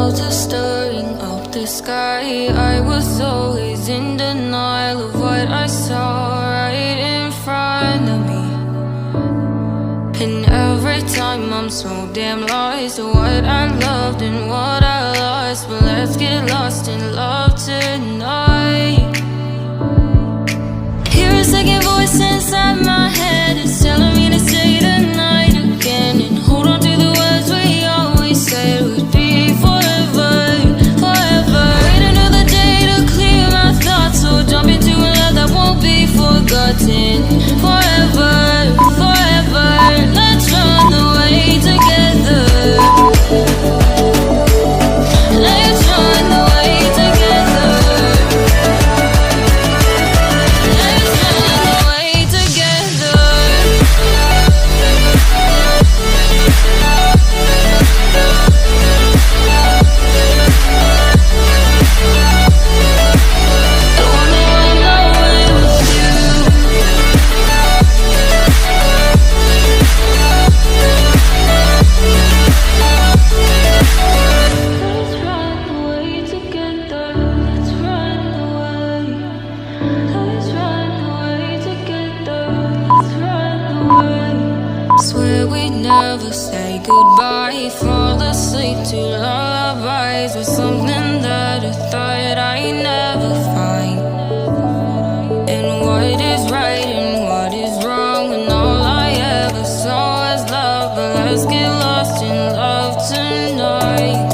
clouds are stirring up the sky. I was always in denial of what I saw right in front of me. And every time I'm so damn lost to what I loved and what I lost. But let's get lost in love tonight. Hear a second voice inside my head. It's telling me to stay tonight again and hold on to the words we always said would be forever, forever. Wait another day to clear my thoughts, so jump into a love that won't be forgotten. Forever, forever. Let's run away together. Let's run away together. Let's run away together. I wanna run away with you. Let's run away together. Let's run away. Let's run away together. Let's run away. Swear we'd never say goodbye. Fall asleep to lullabies with something that I thought I'd never find. And what is right and what is wrong, and all I ever saw was love. But let's get lost in love tonight.